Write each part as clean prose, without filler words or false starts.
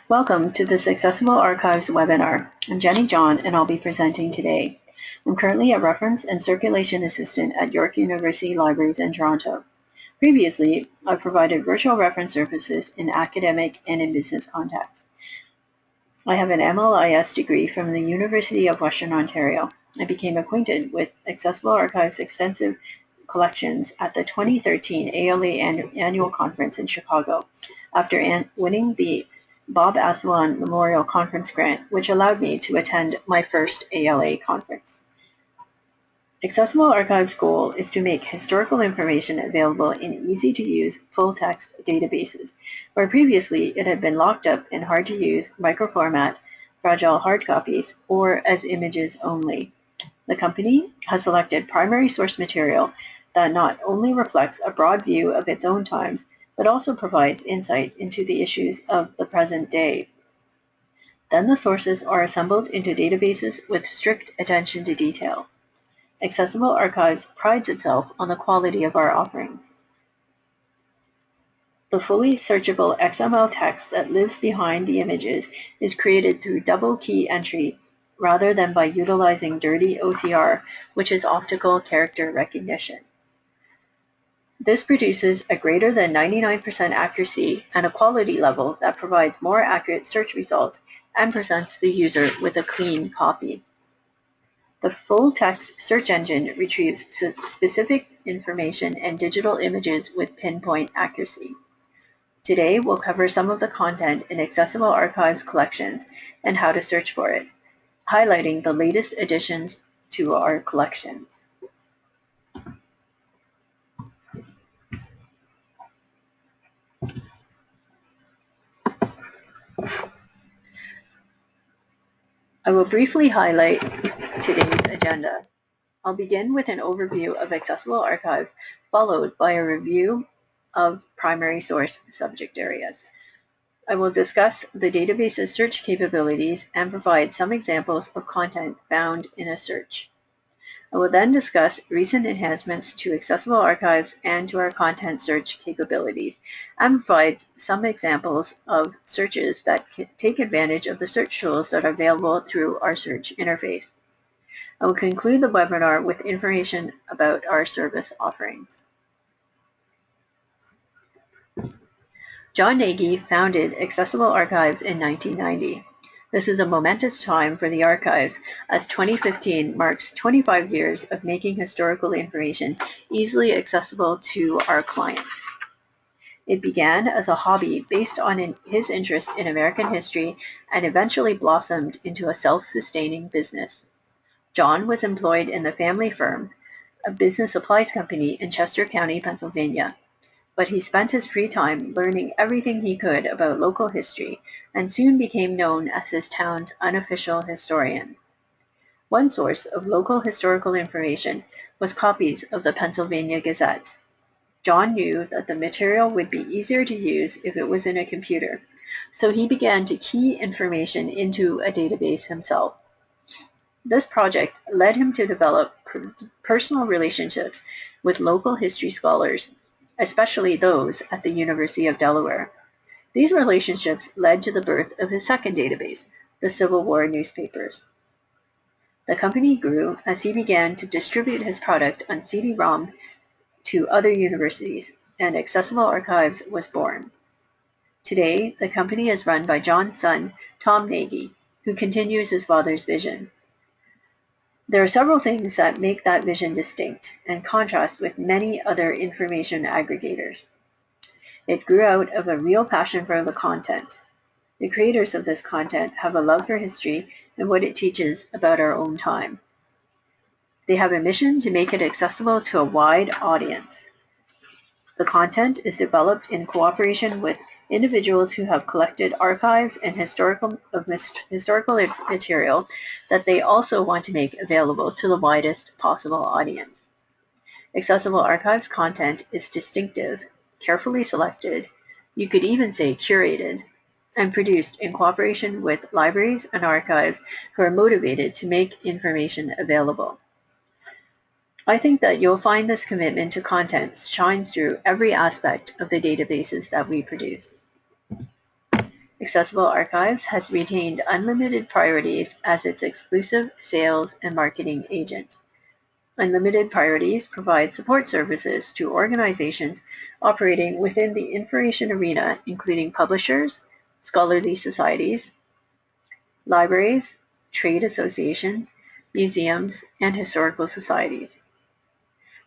Welcome to this Accessible Archives webinar. I'm Jenny John and I'll be presenting today. I'm currently a Reference and Circulation Assistant at York University Libraries in Toronto. Previously, I've provided virtual reference services in academic and in business contexts. I have an MLIS degree from the University of Western Ontario. I became acquainted with Accessible Archives' extensive collections at the 2013 ALA Annual Conference in Chicago after winning the Bob Asselon Memorial Conference Grant, which allowed me to attend my first ALA conference. Accessible Archives' goal is to make historical information available in easy-to-use, full-text databases, where previously it had been locked up in hard-to-use, microformat, fragile hard copies, or as images only. The company has selected primary source material that not only reflects a broad view of its own times, but also provides insight into the issues of the present day. Then the sources are assembled into databases with strict attention to detail. Accessible Archives prides itself on the quality of our offerings. The fully searchable XML text that lives behind the images is created through double key entry rather than by utilizing dirty OCR, which is optical character recognition. This produces a greater than 99% accuracy and a quality level that provides more accurate search results and presents the user with a clean copy. The full-text search engine retrieves specific information and digital images with pinpoint accuracy. Today, we'll cover some of the content in Accessible Archives collections and how to search for it, highlighting the latest additions to our collections. I will briefly highlight today's agenda. I'll begin with an overview of Accessible Archives, followed by a review of primary source subject areas. I will discuss the database's search capabilities and provide some examples of content found in a search. I will then discuss recent enhancements to Accessible Archives and to our content search capabilities, and provide some examples of searches that take advantage of the search tools that are available through our search interface. I will conclude the webinar with information about our service offerings. John Nagy founded Accessible Archives in 1990. This is a momentous time for the archives, as 2015 marks 25 years of making historical information easily accessible to our clients. It began as a hobby based on his interest in American history and eventually blossomed into a self-sustaining business. John was employed in the family firm, a business supplies company in Chester County, Pennsylvania. But he spent his free time learning everything he could about local history and soon became known as his town's unofficial historian. One source of local historical information was copies of the Pennsylvania Gazette. John knew that the material would be easier to use if it was in a computer, so he began to key information into a database himself. This project led him to develop personal relationships with local history scholars, especially those at the University of Delaware. These relationships led to the birth of his second database, the Civil War newspapers. The company grew as he began to distribute his product on CD-ROM to other universities, and Accessible Archives was born. Today, the company is run by John's son, Tom Nagy, who continues his father's vision. There are several things that make that vision distinct and contrast with many other information aggregators. It grew out of a real passion for the content. The creators of this content have a love for history and what it teaches about our own time. They have a mission to make it accessible to a wide audience. The content is developed in cooperation with individuals who have collected archives and historical material that they also want to make available to the widest possible audience. Accessible Archives content is distinctive, carefully selected, you could even say curated, and produced in cooperation with libraries and archives who are motivated to make information available. I think that you'll find this commitment to content shines through every aspect of the databases that we produce. Accessible Archives has retained Unlimited Priorities as its exclusive sales and marketing agent. Unlimited Priorities provide support services to organizations operating within the information arena, including publishers, scholarly societies, libraries, trade associations, museums, and historical societies.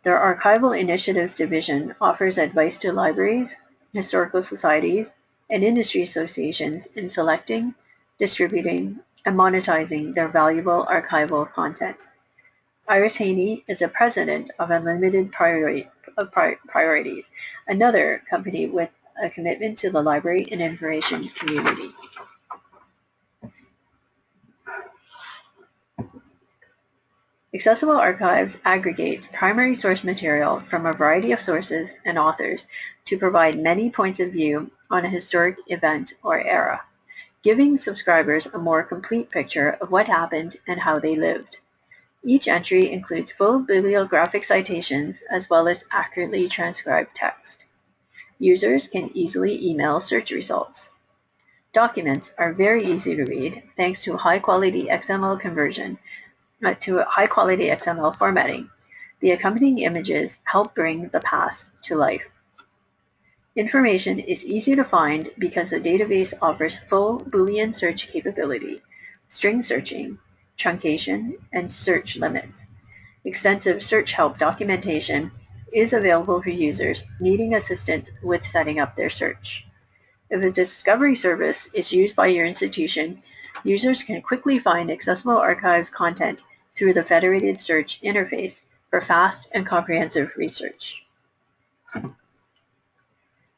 Their Archival Initiatives division offers advice to libraries, historical societies, and industry associations in selecting, distributing, and monetizing their valuable archival content. Iris Haney is the president of Unlimited Priorities, another company with a commitment to the library and information community. Accessible Archives aggregates primary source material from a variety of sources and authors to provide many points of view on a historic event or era, giving subscribers a more complete picture of what happened and how they lived. Each entry includes full bibliographic citations as well as accurately transcribed text. Users can easily email search results. Documents are very easy to read thanks to high-quality XML conversion to high-quality XML formatting. The accompanying images help bring the past to life. Information is easy to find because the database offers full Boolean search capability, string searching, truncation, and search limits. Extensive search help documentation is available for users needing assistance with setting up their search. If a discovery service is used by your institution, users can quickly find Accessible Archives content through the Federated Search interface for fast and comprehensive research.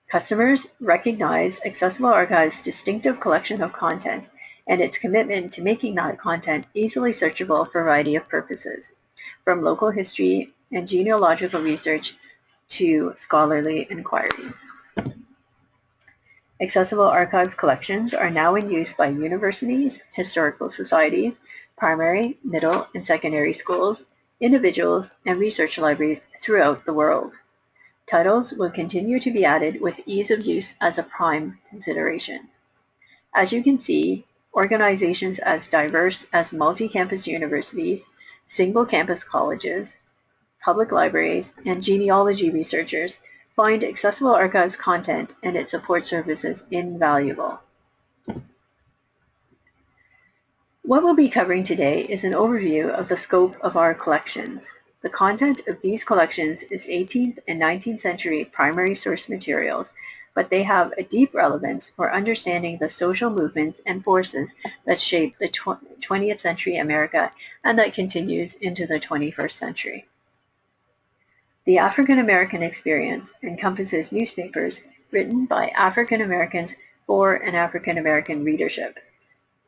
Customers recognize Accessible Archives' distinctive collection of content and its commitment to making that content easily searchable for a variety of purposes, from local history and genealogical research to scholarly inquiries. Accessible Archives collections are now in use by universities, historical societies, primary, middle, and secondary schools, individuals, and research libraries throughout the world. Titles will continue to be added with ease of use as a prime consideration. As you can see, organizations as diverse as multi-campus universities, single-campus colleges, public libraries, and genealogy researchers find Accessible Archives content and its support services invaluable. What we'll be covering today is an overview of the scope of our collections. The content of these collections is 18th and 19th century primary source materials, but they have a deep relevance for understanding the social movements and forces that shaped the 20th century America and that continues into the 21st century. The African American experience encompasses newspapers written by African Americans for an African American readership.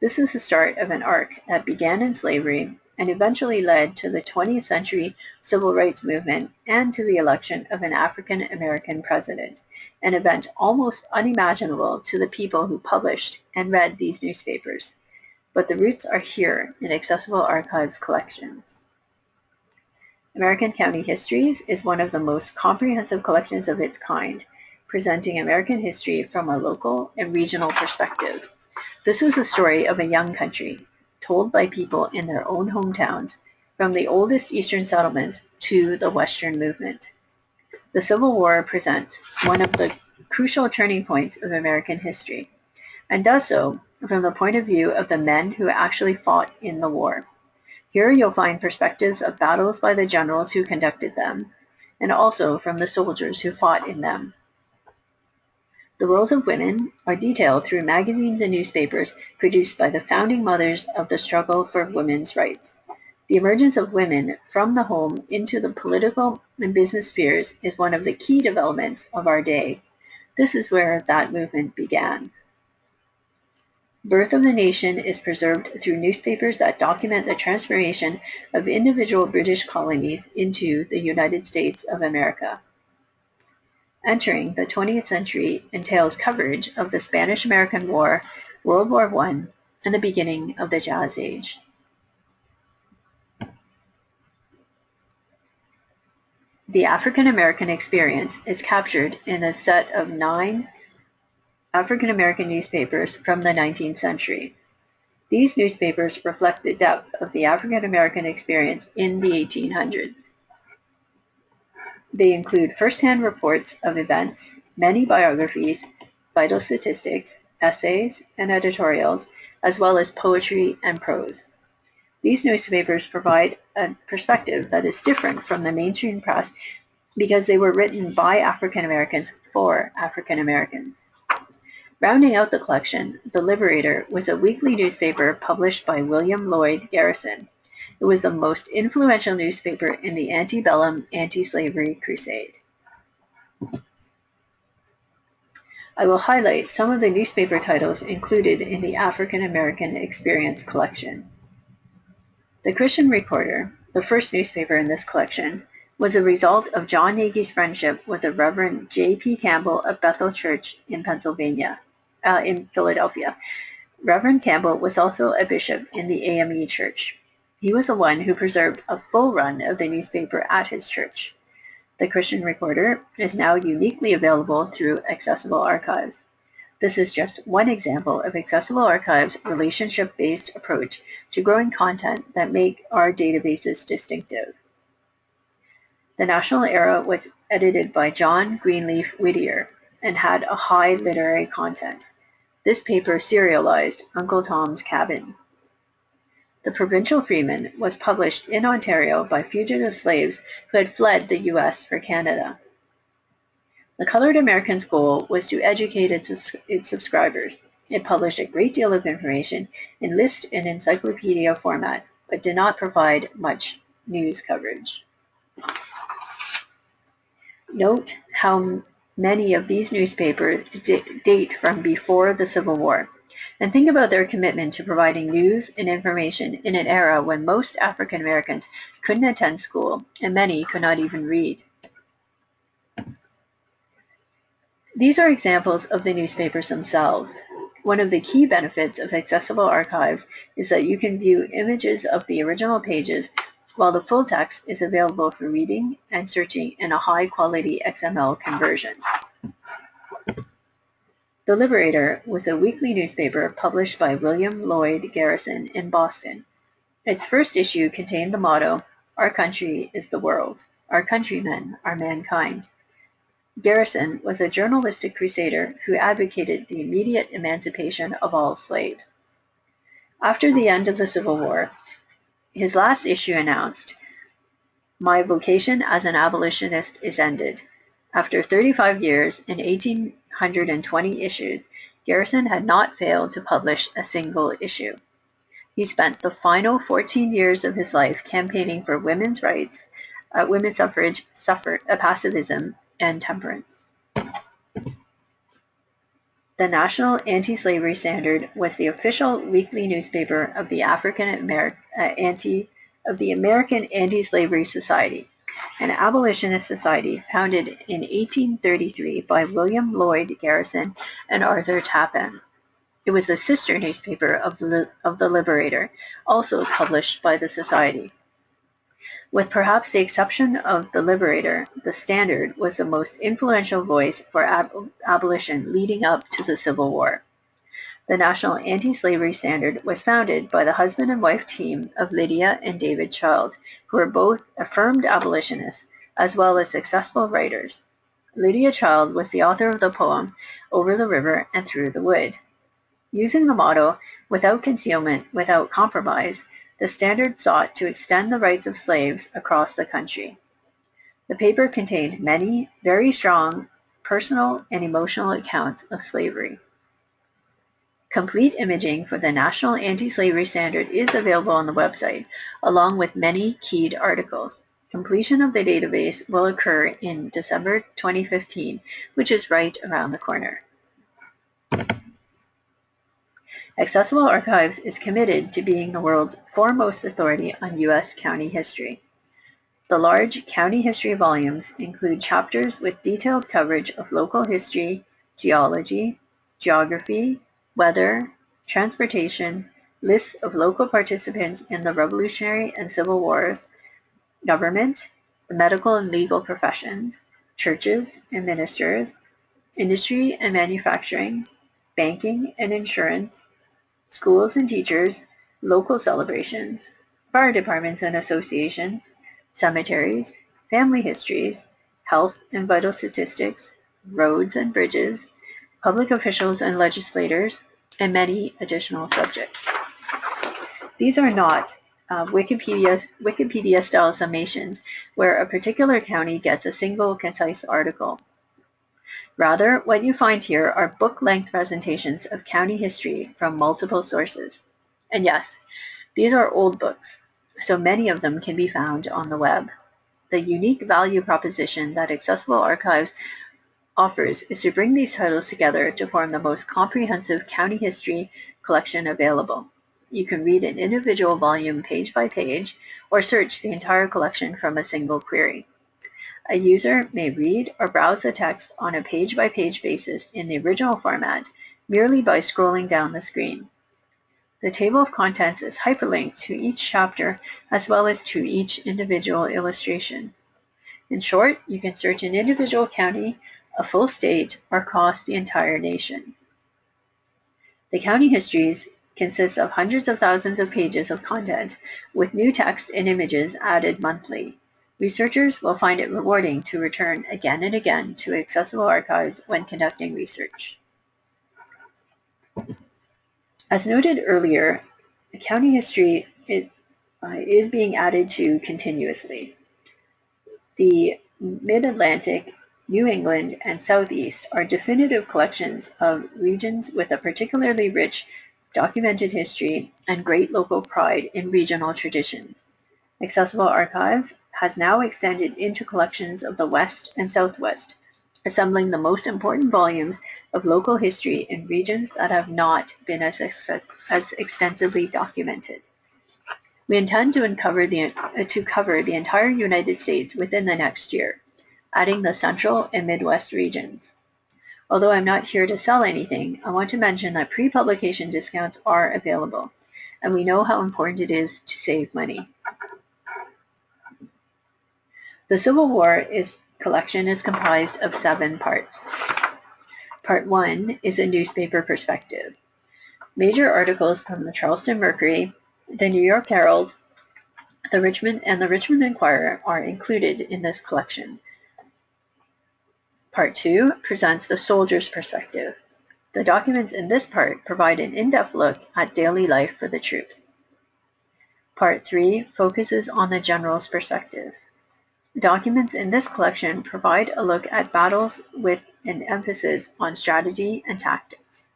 This is the start of an arc that began in slavery and eventually led to the 20th century civil rights movement and to the election of an African American president, an event almost unimaginable to the people who published and read these newspapers. But the roots are here in Accessible Archives collections. American County Histories is one of the most comprehensive collections of its kind, presenting American history from a local and regional perspective. This is the story of a young country, told by people in their own hometowns, from the oldest Eastern settlements to the Western movement. The Civil War presents one of the crucial turning points of American history, and does so from the point of view of the men who actually fought in the war. Here you'll find perspectives of battles by the generals who conducted them, and also from the soldiers who fought in them. The roles of women are detailed through magazines and newspapers produced by the founding mothers of the struggle for women's rights. The emergence of women from the home into the political and business spheres is one of the key developments of our day. This is where that movement began. Birth of the Nation is preserved through newspapers that document the transformation of individual British colonies into the United States of America. Entering the 20th century entails coverage of the Spanish-American War, World War I, and the beginning of the Jazz Age. The African American experience is captured in a set of 9 African American newspapers from the 19th century. These newspapers reflect the depth of the African American experience in the 1800s. They include first-hand reports of events, many biographies, vital statistics, essays, and editorials, as well as poetry and prose. These newspapers provide a perspective that is different from the mainstream press because they were written by African Americans for African Americans. Rounding out the collection, The Liberator was a weekly newspaper published by William Lloyd Garrison. It was the most influential newspaper in the antebellum anti-slavery crusade. I will highlight some of the newspaper titles included in the African American Experience collection. The Christian Recorder, the first newspaper in this collection, was a result of John Nagy's friendship with the Reverend J.P. Campbell of Bethel Church in Philadelphia. Reverend Campbell was also a bishop in the AME Church. He was the one who preserved a full run of the newspaper at his church. The Christian Recorder is now uniquely available through Accessible Archives. This is just one example of Accessible Archives' relationship-based approach to growing content that make our databases distinctive. The National Era was edited by John Greenleaf Whittier and had a high literary content. This paper serialized Uncle Tom's Cabin. The Provincial Freeman was published in Ontario by fugitive slaves who had fled the U.S. for Canada. The Colored American's goal was to educate its subscribers. It published a great deal of information in list and encyclopedia format, but did not provide much news coverage. Note how many of these newspapers date from before the Civil War, and think about their commitment to providing news and information in an era when most African Americans couldn't attend school and many could not even read. These are examples of the newspapers themselves. One of the key benefits of Accessible Archives is that you can view images of the original pages while the full text is available for reading and searching in a high-quality XML conversion. The Liberator was a weekly newspaper published by William Lloyd Garrison in Boston. Its first issue contained the motto, "Our country is the world. Our countrymen are mankind." Garrison was a journalistic crusader who advocated the immediate emancipation of all slaves. After the end of the Civil War, his last issue announced, "My vocation as an abolitionist is ended." After 35 years and 1,820 issues, Garrison had not failed to publish a single issue. He spent the final 14 years of his life campaigning for women's rights, women's suffrage, pacifism, and temperance. The National Anti-Slavery Standard was the official weekly newspaper of the American Anti-Slavery Society, an abolitionist society founded in 1833 by William Lloyd Garrison and Arthur Tappan. It was the sister newspaper of the Liberator, also published by the society. With perhaps the exception of the Liberator, the Standard was the most influential voice for abolition leading up to the Civil War. The National Anti-Slavery Standard was founded by the husband and wife team of Lydia and David Child, who were both affirmed abolitionists as well as successful writers. Lydia Child was the author of the poem Over the River and Through the Wood. Using the motto, "Without concealment, without compromise," the Standard sought to extend the rights of slaves across the country. The paper contained many very strong personal and emotional accounts of slavery. Complete imaging for the National Anti-Slavery Standard is available on the website, along with many keyed articles. Completion of the database will occur in December 2015, which is right around the corner. Accessible Archives is committed to being the world's foremost authority on U.S. county history. The large county history volumes include chapters with detailed coverage of local history, geology, geography, weather, transportation, lists of local participants in the Revolutionary and Civil Wars, government, the medical and legal professions, churches and ministers, industry and manufacturing, banking and insurance, schools and teachers, local celebrations, fire departments and associations, cemeteries, family histories, health and vital statistics, roads and bridges, public officials and legislators, and many additional subjects. These are not Wikipedia-style summations where a particular county gets a single concise article. Rather, what you find here are book-length presentations of county history from multiple sources. And yes, these are old books, so many of them can be found on the web. The unique value proposition that Accessible Archives offers is to bring these titles together to form the most comprehensive county history collection available. You can read an individual volume page by page, or search the entire collection from a single query. A user may read or browse the text on a page-by-page basis in the original format merely by scrolling down the screen. The table of contents is hyperlinked to each chapter as well as to each individual illustration. In short, you can search an individual county, a full state, or across the entire nation. The county histories consist of hundreds of thousands of pages of content with new text and images added monthly. Researchers will find it rewarding to return again and again to Accessible Archives when conducting research. As noted earlier, the county history is being added to continuously. The Mid-Atlantic, New England, and Southeast are definitive collections of regions with a particularly rich documented history and great local pride in regional traditions. Accessible Archives has now extended into collections of the West and Southwest, assembling the most important volumes of local history in regions that have not been as extensively documented. We intend to cover the entire United States within the next year, adding the Central and Midwest regions. Although I'm not here to sell anything, I want to mention that pre-publication discounts are available, and we know how important it is to save money. The Civil War collection is comprised of 7 parts. Part 1 is a newspaper perspective. Major articles from the Charleston Mercury, the New York Herald, the Richmond Enquirer are included in this collection. Part 2 presents the soldier's perspective. The documents in this part provide an in-depth look at daily life for the troops. Part 3 focuses on the general's perspective. Documents in this collection provide a look at battles with an emphasis on strategy and tactics.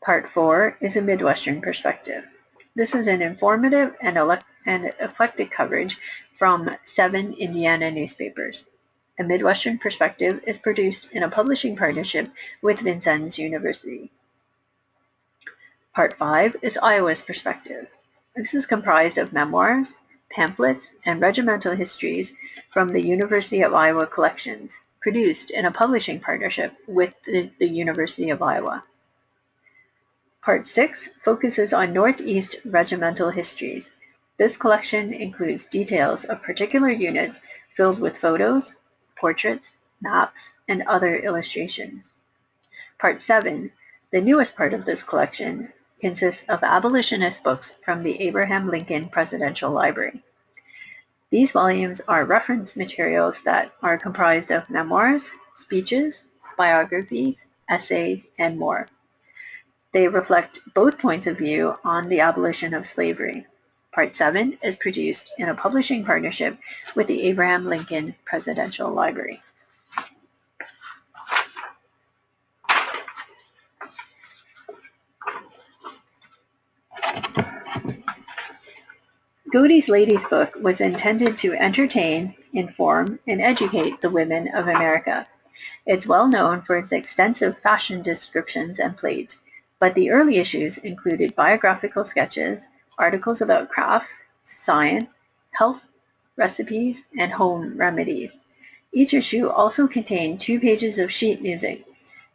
Part 4 is a Midwestern perspective. This is an informative and eclectic coverage from 7 Indiana newspapers. A Midwestern perspective is produced in a publishing partnership with Vincennes University. Part 5 is Iowa's perspective. This is comprised of memoirs, pamphlets, and regimental histories from the University of Iowa collections, produced in a publishing partnership with the University of Iowa. Part 6 focuses on Northeast regimental histories. This collection includes details of particular units filled with photos, portraits, maps, and other illustrations. Part 7, the newest part of this collection, consists of abolitionist books from the Abraham Lincoln Presidential Library. These volumes are reference materials that are comprised of memoirs, speeches, biographies, essays, and more. They reflect both points of view on the abolition of slavery. Part 7 is produced in a publishing partnership with the Abraham Lincoln Presidential Library. Godey's Ladies Book was intended to entertain, inform, and educate the women of America. It's well known for its extensive fashion descriptions and plates, but the early issues included biographical sketches, articles about crafts, science, health, recipes, and home remedies. Each issue also contained 2 pages of sheet music,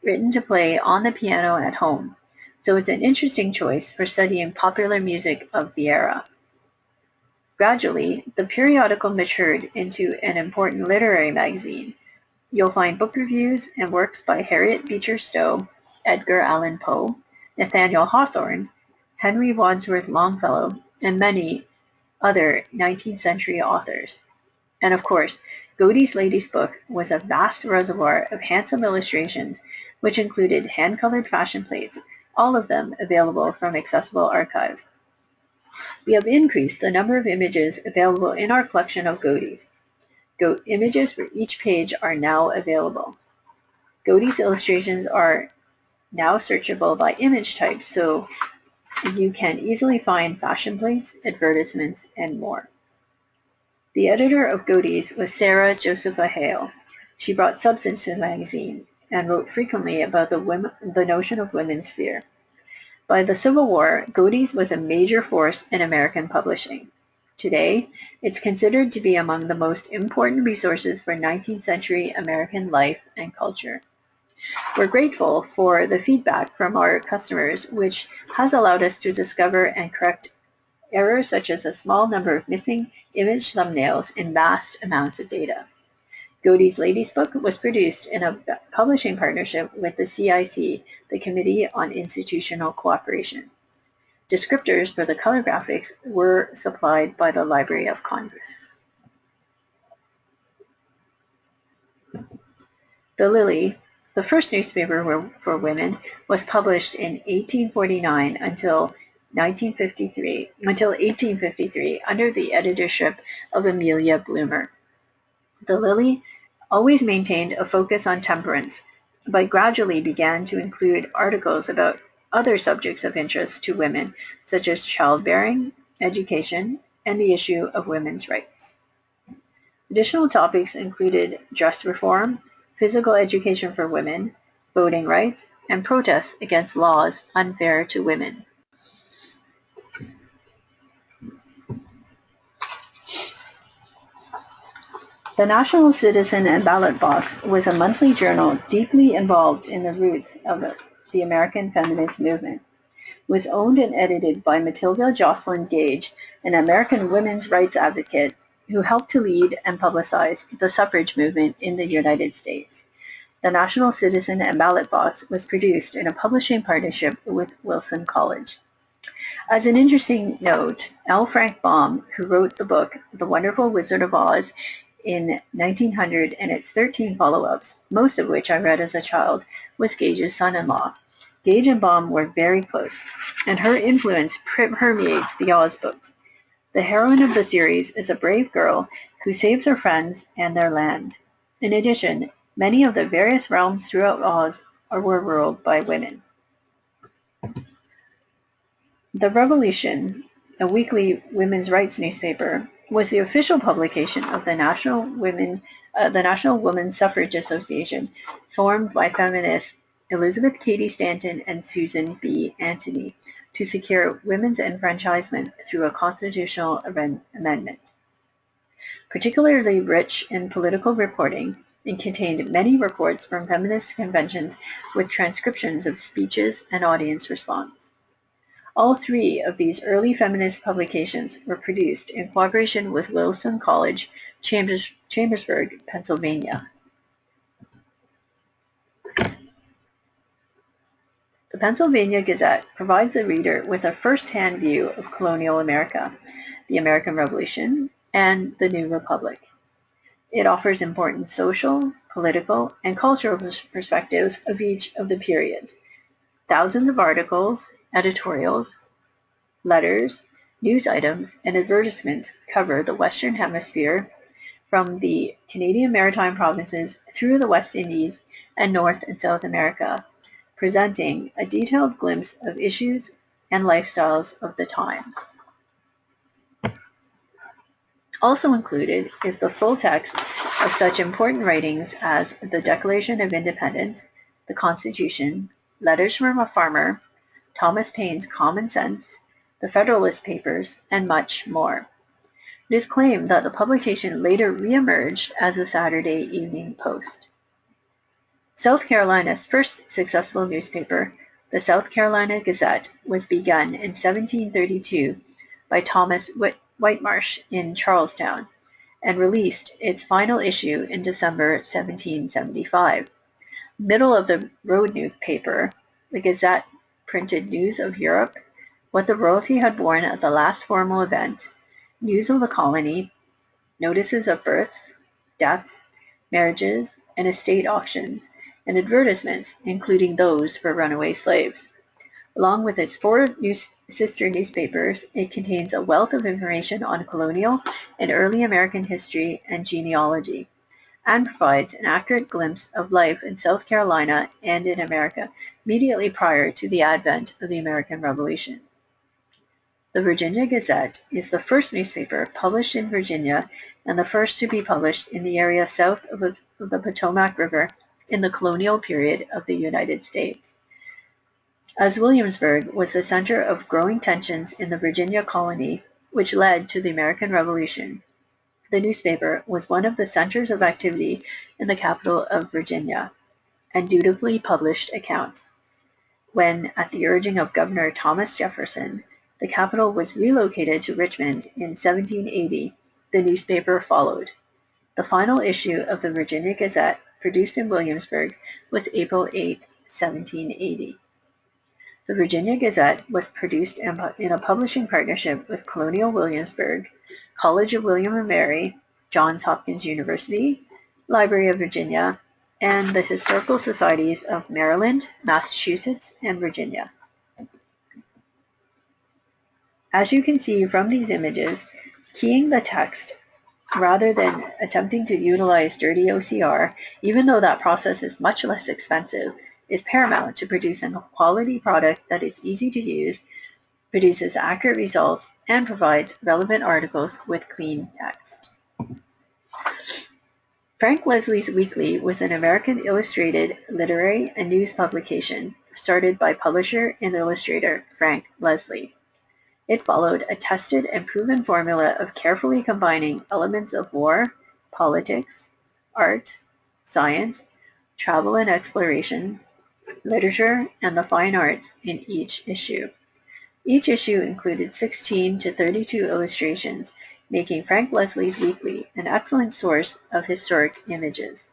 written to play on the piano at home, so it's an interesting choice for studying popular music of the era. Gradually, the periodical matured into an important literary magazine. You'll find book reviews and works by Harriet Beecher Stowe, Edgar Allan Poe, Nathaniel Hawthorne, Henry Wadsworth Longfellow, and many other 19th century authors. And of course, Godey's Lady's Book was a vast reservoir of handsome illustrations, which included hand-colored fashion plates, all of them available from accessible archives. We have increased the number of images available in our collection of Godey's. Images for each page are now available. Godey's illustrations are now searchable by image type, so you can easily find fashion plates, advertisements, and more. The editor of Godey's was Sarah Josepha Hale. She brought substance to the magazine and wrote frequently about the notion of women's sphere. By the Civil War, Godey's was a major force in American publishing. Today, it's considered to be among the most important resources for 19th century American life and culture. We're grateful for the feedback from our customers, which has allowed us to discover and correct errors such as a small number of missing image thumbnails in vast amounts of data. Godey's Lady's Book was produced in a publishing partnership with the CIC, the Committee on Institutional Cooperation. Descriptors for the color graphics were supplied by the Library of Congress. The Lily, the first newspaper for women, was published in 1849 until 1853 under the editorship of Amelia Bloomer. The Lily always maintained a focus on temperance, but gradually began to include articles about other subjects of interest to women, such as childbearing, education, and the issue of women's rights. Additional topics included dress reform, physical education for women, voting rights, and protests against laws unfair to women. The National Citizen and Ballot Box was a monthly journal deeply involved in the roots of the American feminist movement. It was owned and edited by Matilda Jocelyn Gage, an American women's rights advocate who helped to lead and publicize the suffrage movement in the United States. The National Citizen and Ballot Box was produced in a publishing partnership with Wilson College. As an interesting note, L. Frank Baum, who wrote the book The Wonderful Wizard of Oz in 1900 and its 13 follow-ups, most of which I read as a child, was Gage's son-in-law. Gage and Baum were very close, and her influence permeates the Oz books. The heroine of the series is a brave girl who saves her friends and their land. In addition, many of the various realms throughout Oz were ruled by women. The Revolution, a weekly women's rights newspaper, was the official publication of the National Woman Suffrage Association, formed by feminists Elizabeth Cady Stanton and Susan B. Anthony to secure women's enfranchisement through a constitutional amendment. Particularly rich in political reporting, it contained many reports from feminist conventions with transcriptions of speeches and audience response. All three of these early feminist publications were produced in cooperation with Wilson College, Chambersburg, Pennsylvania. The Pennsylvania Gazette provides the reader with a first-hand view of colonial America, the American Revolution, and the New Republic. It offers important social, political, and cultural perspectives of each of the periods. Thousands of articles, editorials, letters, news items, and advertisements cover the Western Hemisphere from the Canadian Maritime Provinces through the West Indies and North and South America, presenting a detailed glimpse of issues and lifestyles of the times. Also included is the full text of such important writings as the Declaration of Independence, the Constitution, Letters from a Farmer, Thomas Paine's Common Sense, the Federalist Papers, and much more. It is claimed that the publication later re-emerged as the Saturday Evening Post. South Carolina's first successful newspaper, the South Carolina Gazette, was begun in 1732 by Thomas Whitemarsh in Charlestown and released its final issue in December 1775. Middle of the road newspaper, The Gazette printed news of Europe, what the royalty had worn at the last formal event, news of the colony, notices of births, deaths, marriages, and estate auctions, and advertisements, including those for runaway slaves. Along with its four sister newspapers, it contains a wealth of information on colonial and early American history and genealogy, and provides an accurate glimpse of life in South Carolina and in America immediately prior to the advent of the American Revolution. The Virginia Gazette is the first newspaper published in Virginia and the first to be published in the area south of the Potomac River in the colonial period of the United States. As Williamsburg was the center of growing tensions in the Virginia colony, which led to the American Revolution, the newspaper was one of the centers of activity in the capital of Virginia, and dutifully published accounts. When, at the urging of Governor Thomas Jefferson, the capital was relocated to Richmond in 1780, the newspaper followed. The final issue of the Virginia Gazette, produced in Williamsburg, was April 8, 1780. The Virginia Gazette was produced in a publishing partnership with Colonial Williamsburg, College of William and Mary, Johns Hopkins University, Library of Virginia, and the Historical Societies of Maryland, Massachusetts, and Virginia. As you can see from these images, keying the text rather than attempting to utilize dirty OCR, even though that process is much less expensive, is paramount to producing a quality product that is easy to use, produces accurate results, and provides relevant articles with clean text. Frank Leslie's Weekly was an American illustrated literary and news publication started by publisher and illustrator Frank Leslie. It followed a tested and proven formula of carefully combining elements of war, politics, art, science, travel and exploration, literature, and the fine arts in each issue. Each issue included 16 to 32 illustrations, making Frank Leslie's Weekly an excellent source of historic images.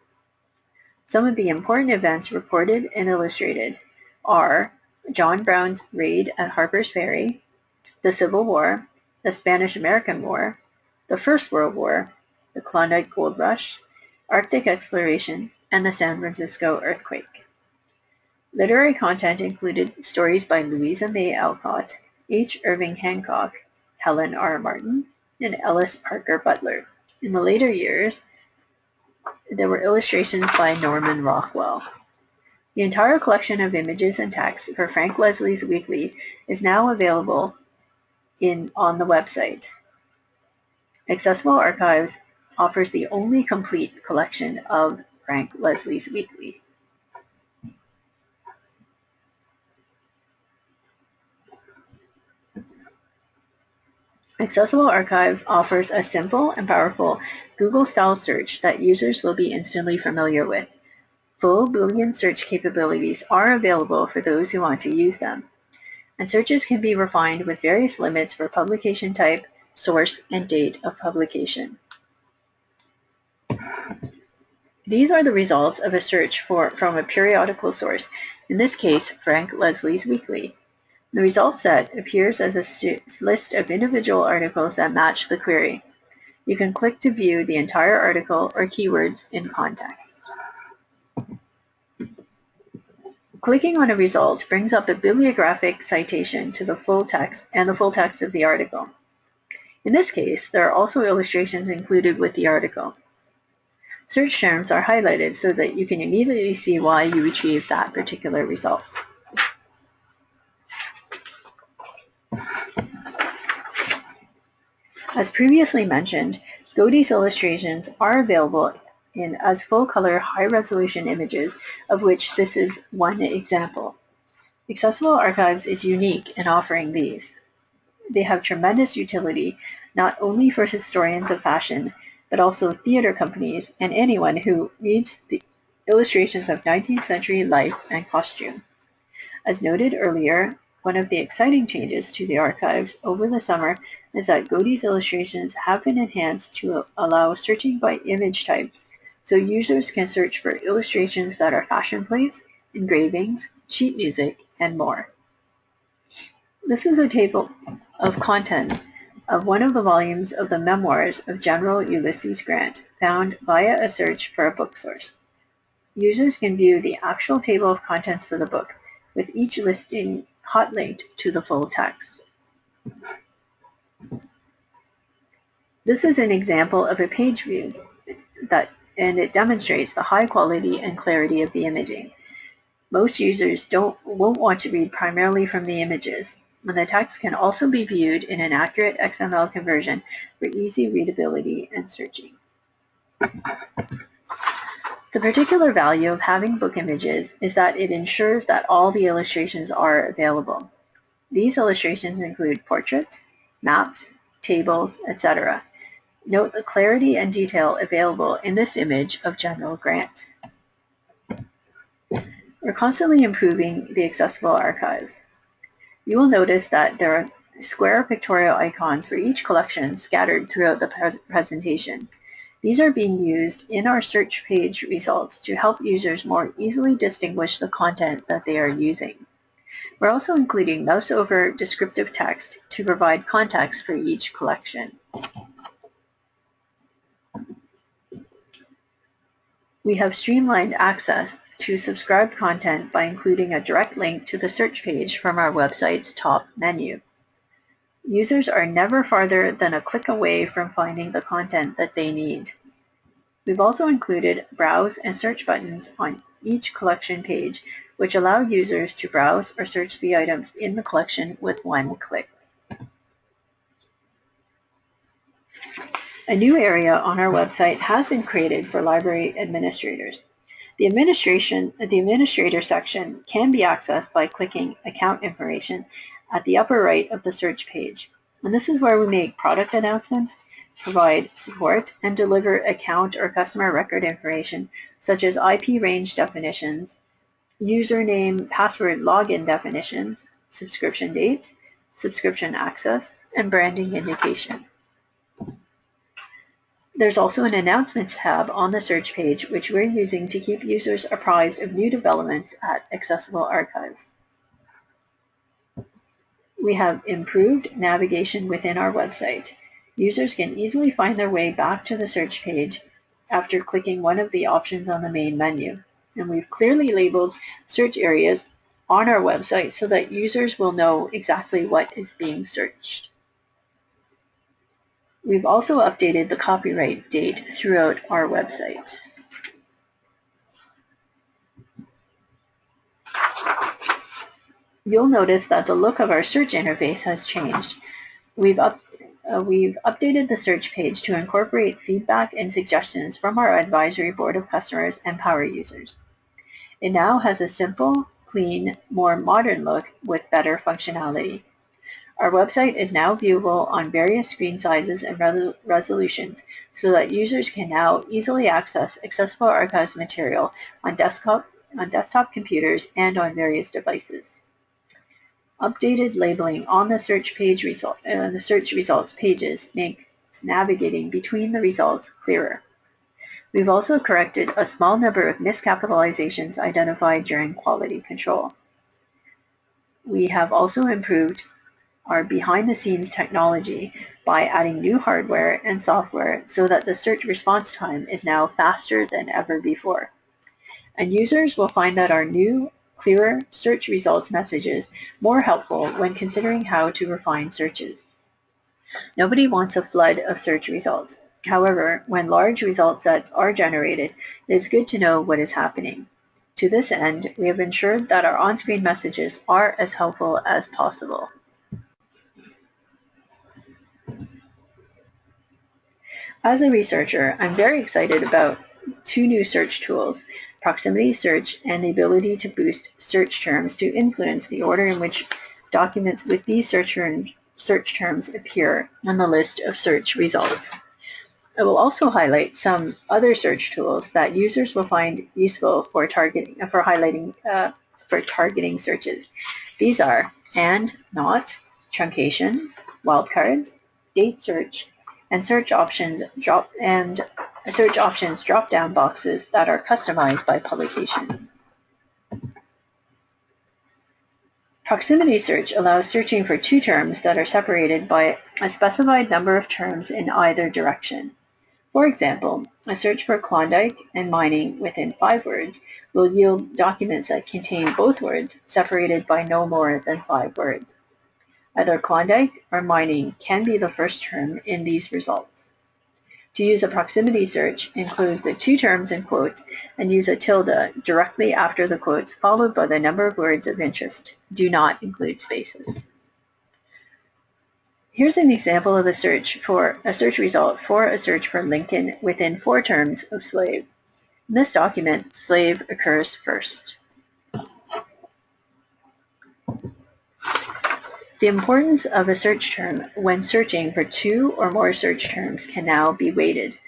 Some of the important events reported and illustrated are John Brown's raid at Harper's Ferry, the Civil War, the Spanish-American War, the First World War, the Klondike Gold Rush, Arctic exploration, and the San Francisco earthquake. Literary content included stories by Louisa May Alcott, H. Irving Hancock, Helen R. Martin, and Ellis Parker Butler. In the later years, there were illustrations by Norman Rockwell. The entire collection of images and text for Frank Leslie's Weekly is now available on the website. Accessible Archives offers the only complete collection of Frank Leslie's Weekly. Accessible Archives offers a simple and powerful Google-style search that users will be instantly familiar with. Full Boolean search capabilities are available for those who want to use them, and searches can be refined with various limits for publication type, source, and date of publication. These are the results of a search from a periodical source, in this case, Frank Leslie's Weekly. The result set appears as a list of individual articles that match the query. You can click to view the entire article or keywords in context. Clicking on a result brings up a bibliographic citation to the full text and the full text of the article. In this case, there are also illustrations included with the article. Search terms are highlighted so that you can immediately see why you retrieved that particular result. As previously mentioned, Godey's illustrations are available as full-color, high-resolution images, of which this is one example. Accessible Archives is unique in offering these. They have tremendous utility, not only for historians of fashion, but also theater companies and anyone who needs the illustrations of 19th century life and costume. As noted earlier, one of the exciting changes to the archives over the summer is that Godey's illustrations have been enhanced to allow searching by image type, so users can search for illustrations that are fashion plates, engravings, sheet music, and more. This is a table of contents of one of the volumes of the Memoirs of General Ulysses Grant, found via a search for a book source. Users can view the actual table of contents for the book, with each listing hot linked to the full text. This is an example of a page view, and it demonstrates the high quality and clarity of the imaging. Most users won't want to read primarily from the images, and the text can also be viewed in an accurate XML conversion for easy readability and searching. The particular value of having book images is that it ensures that all the illustrations are available. These illustrations include portraits, maps, tables, etc. Note the clarity and detail available in this image of General Grant. We're constantly improving the accessible archives. You will notice that there are square pictorial icons for each collection scattered throughout the presentation. These are being used in our search page results to help users more easily distinguish the content that they are using. We're also including mouse-over descriptive text to provide context for each collection. We have streamlined access to subscribed content by including a direct link to the search page from our website's top menu. Users are never farther than a click away from finding the content that they need. We've also included browse and search buttons on each collection page, which allow users to browse or search the items in the collection with one click. A new area on our website has been created for library administrators. The administrator section can be accessed by clicking Account Information at the upper right of the search page. And this is where we make product announcements, provide support, and deliver account or customer record information such as IP range definitions, username, password login definitions, subscription dates, subscription access, and branding indication. There's also an Announcements tab on the search page, which we're using to keep users apprised of new developments at Accessible Archives. We have improved navigation within our website. Users can easily find their way back to the search page after clicking one of the options on the main menu. And we've clearly labeled search areas on our website so that users will know exactly what is being searched. We've also updated the copyright date throughout our website. You'll notice that the look of our search interface has changed. We've updated the search page to incorporate feedback and suggestions from our advisory board of customers and power users. It now has a simple, clean, more modern look with better functionality. Our website is now viewable on various screen sizes and resolutions so that users can now easily access Accessible Archives material on desktop computers and on various devices. Updated labeling on the search results pages makes navigating between the results clearer. We've also corrected a small number of miscapitalizations identified during quality control. We have also improved our behind-the-scenes technology by adding new hardware and software so that the search response time is now faster than ever before. And users will find that our new, clearer search results messages more helpful when considering how to refine searches. Nobody wants a flood of search results. However, when large result sets are generated, it is good to know what is happening. To this end, we have ensured that our on-screen messages are as helpful as possible. As a researcher, I'm very excited about two new search tools, proximity search and the ability to boost search terms to influence the order in which documents with these search terms appear on the list of search results. I will also highlight some other search tools that users will find useful for targeting searches. These are and, not, truncation, wildcards, date search, and search options drop-down boxes that are customized by publication. Proximity search allows searching for two terms that are separated by a specified number of terms in either direction. For example, a search for Klondike and mining within 5 words will yield documents that contain both words separated by no more than 5 words. Either Klondike or mining can be the first term in these results. To use a proximity search, include the two terms in quotes and use a tilde directly after the quotes followed by the number of words of interest. Do not include spaces. Here's an example of a search result for a search for Lincoln within 4 terms of slave. In this document, slave occurs first. The importance of a search term when searching for 2 or more search terms can now be weighted.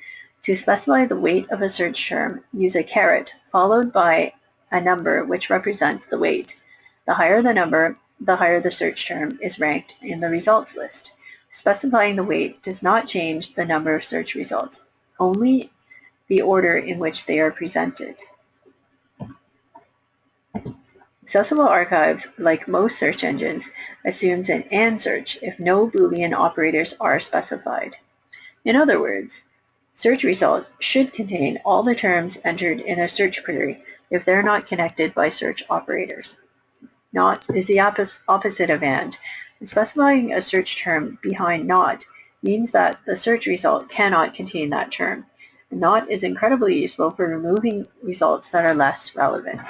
To specify the weight of a search term, use a caret followed by a number which represents the weight. The higher the number, the higher the search term is ranked in the results list. Specifying the weight does not change the number of search results, only the order in which they are presented. Accessible Archives, like most search engines, assumes an AND search if no Boolean operators are specified. In other words, search results should contain all the terms entered in a search query if they're not connected by search operators. Not is the opposite of AND. Specifying a search term behind not means that the search result cannot contain that term. Not is incredibly useful for removing results that are less relevant.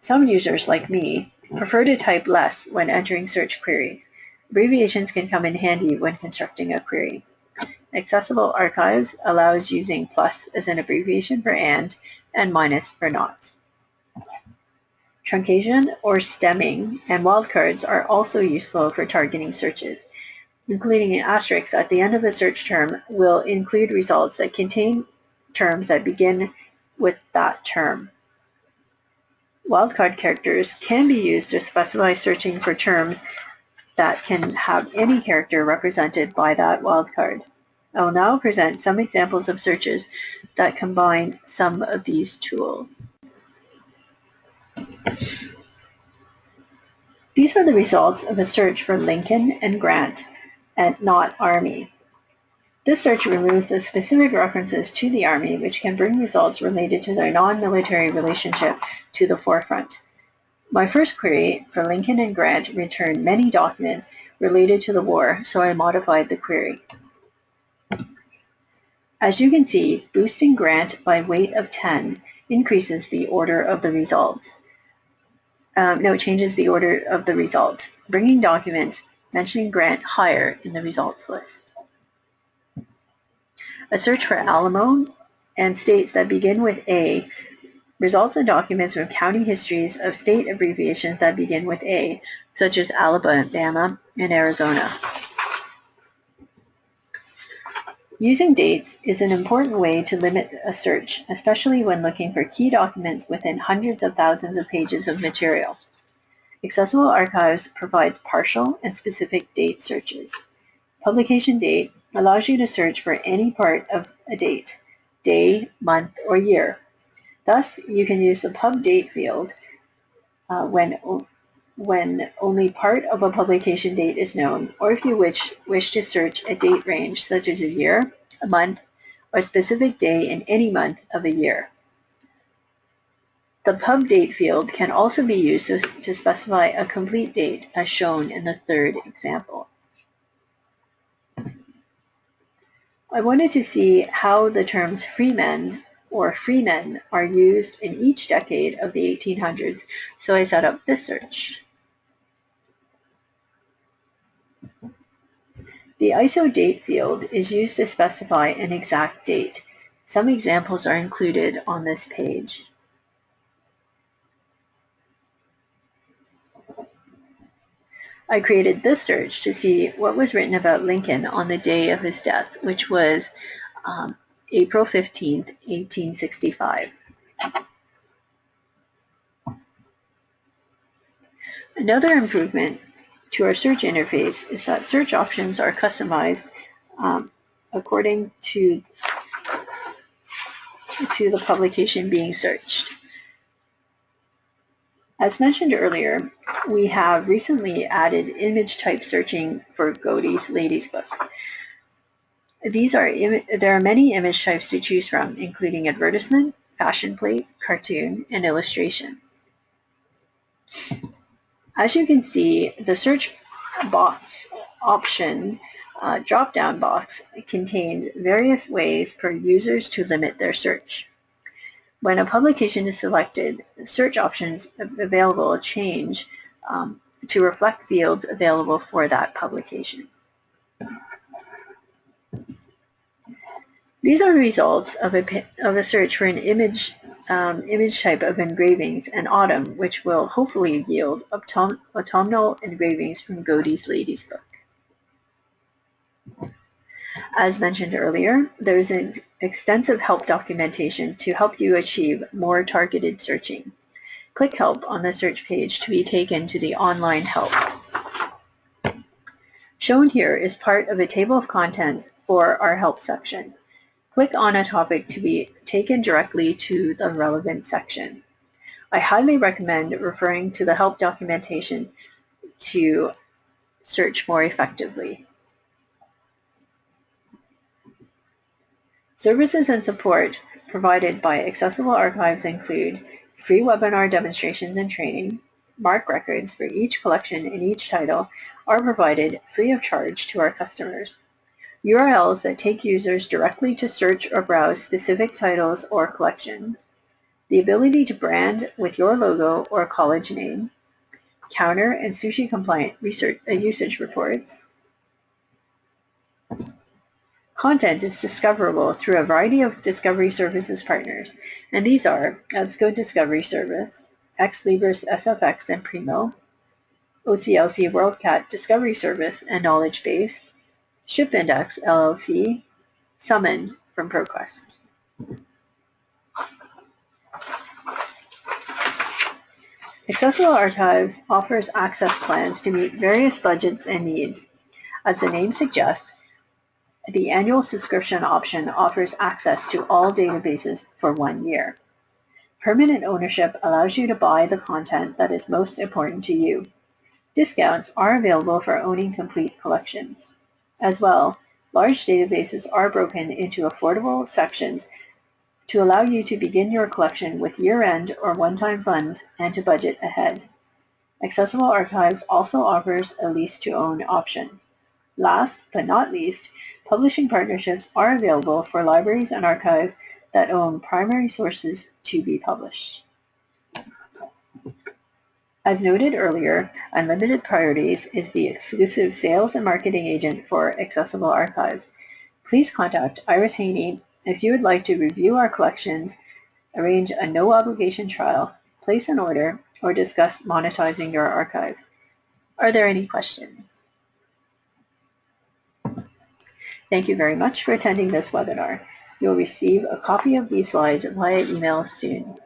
Some users, like me, prefer to type less when entering search queries. Abbreviations can come in handy when constructing a query. Accessible Archives allows using plus as an abbreviation for and minus for not. Truncation or stemming and wildcards are also useful for targeting searches. Including an asterisk at the end of a search term will include results that contain terms that begin with that term. Wildcard characters can be used to specify searching for terms that can have any character represented by that wildcard. I will now present some examples of searches that combine some of these tools. These are the results of a search for Lincoln and Grant and not Army. This search removes the specific references to the Army, which can bring results related to their non-military relationship to the forefront. My first query for Lincoln and Grant returned many documents related to the war, so I modified the query. As you can see, boosting Grant by weight of 10 increases the order of the results. Changes the order of the results, bringing documents mentioning Grant higher in the results list. A search for Alamo and states that begin with A results in documents from county histories of state abbreviations that begin with A, such as Alabama and Arizona. Using dates is an important way to limit a search, especially when looking for key documents within hundreds of thousands of pages of material. Accessible Archives provides partial and specific date searches. Publication date allows you to search for any part of a date, day, month, or year. Thus, you can use the pub date field when only part of a publication date is known, or if you wish to search a date range such as a year, a month, or a specific day in any month of a year. The pub date field can also be used to specify a complete date as shown in the third example. I wanted to see how the terms freemen or freemen are used in each decade of the 1800s, so I set up this search. The ISO date field is used to specify an exact date. Some examples are included on this page. I created this search to see what was written about Lincoln on the day of his death, which was April 15th, 1865. Another improvement to our search interface is that search options are customized according to the publication being searched. As mentioned earlier, we have recently added image type searching for Godey's Ladies Book. There are many image types to choose from, including advertisement, fashion plate, cartoon, and illustration. As you can see, the search box option drop-down box contains various ways for users to limit their search. When a publication is selected, search options available change to reflect fields available for that publication. These are results of a search for an image type of engravings in autumn, which will hopefully yield autumnal engravings from Godey's Ladies Book. As mentioned earlier, there is an extensive help documentation to help you achieve more targeted searching. Click Help on the search page to be taken to the online help. Shown here is part of a table of contents for our help section. Click on a topic to be taken directly to the relevant section. I highly recommend referring to the help documentation to search more effectively. Services and support provided by Accessible Archives include free webinar demonstrations and training. MARC records for each collection and each title are provided free of charge to our customers. URLs that take users directly to search or browse specific titles or collections. The ability to brand with your logo or college name. Counter and sushi compliant usage reports. Content is discoverable through a variety of Discovery Services partners, and these are EBSCO Discovery Service, Ex Libris SFX and Primo, OCLC WorldCat Discovery Service and Knowledge Base, ShipIndex LLC, Summon from ProQuest. Accessible Archives offers access plans to meet various budgets and needs. As the name suggests, the annual subscription option offers access to all databases for 1 year. Permanent ownership allows you to buy the content that is most important to you. Discounts are available for owning complete collections. As well, large databases are broken into affordable sections to allow you to begin your collection with year-end or one-time funds and to budget ahead. Accessible Archives also offers a lease-to-own option. Last but not least, publishing partnerships are available for libraries and archives that own primary sources to be published. As noted earlier, Unlimited Priorities is the exclusive sales and marketing agent for Accessible Archives. Please contact Iris Haney if you would like to review our collections, arrange a no-obligation trial, place an order, or discuss monetizing your archives. Are there any questions? Thank you very much for attending this webinar. You'll receive a copy of these slides via email soon.